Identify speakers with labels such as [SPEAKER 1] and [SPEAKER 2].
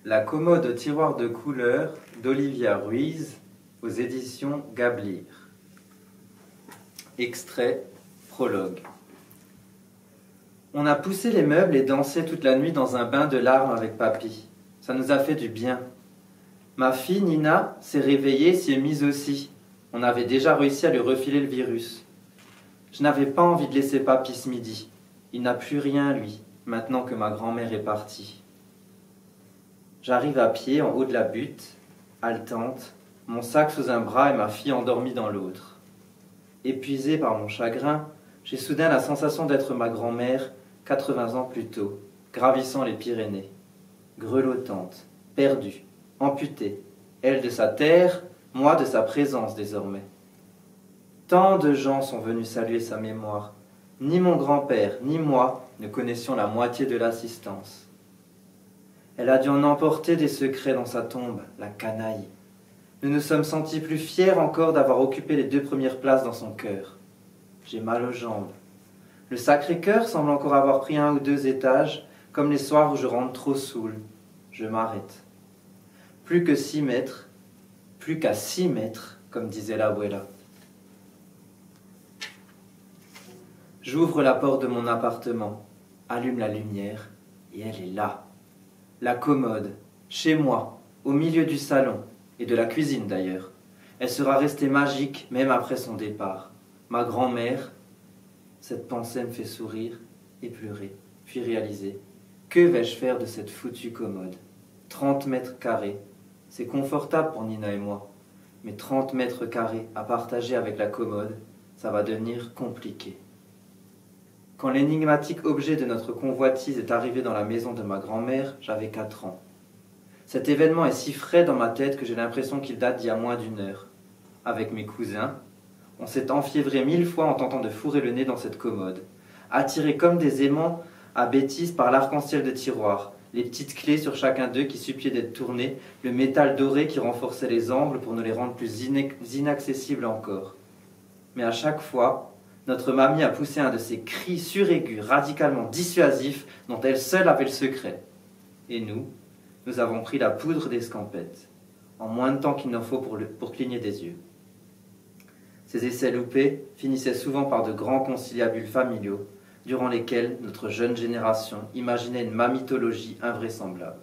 [SPEAKER 1] La commode au tiroir de couleur d'Olivia Ruiz aux éditions Gablir. Extrait, prologue. On a poussé les meubles et dansé toute la nuit dans un bain de larmes avec papy. Ça nous a fait du bien. Ma fille, Nina, s'est réveillée, s'y est mise aussi. On avait déjà réussi à lui refiler le virus. Je n'avais pas envie de laisser papy ce midi. Il n'a plus rien, lui, maintenant que ma grand-mère est partie. J'arrive à pied, en haut de la butte, haletante, mon sac sous un bras et ma fille endormie dans l'autre. Épuisé par mon chagrin, j'ai soudain la sensation d'être ma grand-mère, 80 ans plus tôt, gravissant les Pyrénées. Grelottante, perdue, amputée, elle de sa terre, moi de sa présence désormais. Tant de gens sont venus saluer sa mémoire. Ni mon grand-père, ni moi ne connaissions la moitié de l'assistance. Elle a dû en emporter des secrets dans sa tombe, la canaille. Nous nous sommes sentis plus fiers encore d'avoir occupé les 2 premières places dans son cœur. J'ai mal aux jambes. Le Sacré-Cœur semble encore avoir pris 1 ou 2 étages, comme les soirs où je rentre trop saoul. Je m'arrête. Plus qu'à 6 mètres, comme disait l'abuela. J'ouvre la porte de mon appartement, allume la lumière, et elle est là. La commode, chez moi, au milieu du salon, et de la cuisine d'ailleurs. Elle sera restée magique même après son départ. Ma grand-mère, cette pensée me fait sourire et pleurer, puis réaliser. Que vais-je faire de cette foutue commode? 30 mètres carrés, c'est confortable pour Nina et moi, mais 30 mètres carrés à partager avec la commode, ça va devenir compliqué. Quand l'énigmatique objet de notre convoitise est arrivé dans la maison de ma grand-mère, j'avais 4 ans. Cet événement est si frais dans ma tête que j'ai l'impression qu'il date d'il y a moins d'1 heure. Avec mes cousins, on s'est enfiévré 1000 fois en tentant de fourrer le nez dans cette commode, attirés comme des aimants à bêtises par l'arc-en-ciel de tiroirs, les petites clés sur chacun d'eux qui suppliaient d'être tournées, le métal doré qui renforçait les angles pour nous les rendre plus inaccessibles encore. Mais à chaque fois, notre mamie a poussé un de ces cris suraigus, radicalement dissuasifs, dont elle seule avait le secret. Et nous avons pris la poudre d'escampette, en moins de temps qu'il n'en faut pour cligner des yeux. Ces essais loupés finissaient souvent par de grands conciliabules familiaux, durant lesquels notre jeune génération imaginait une mamitologie invraisemblable.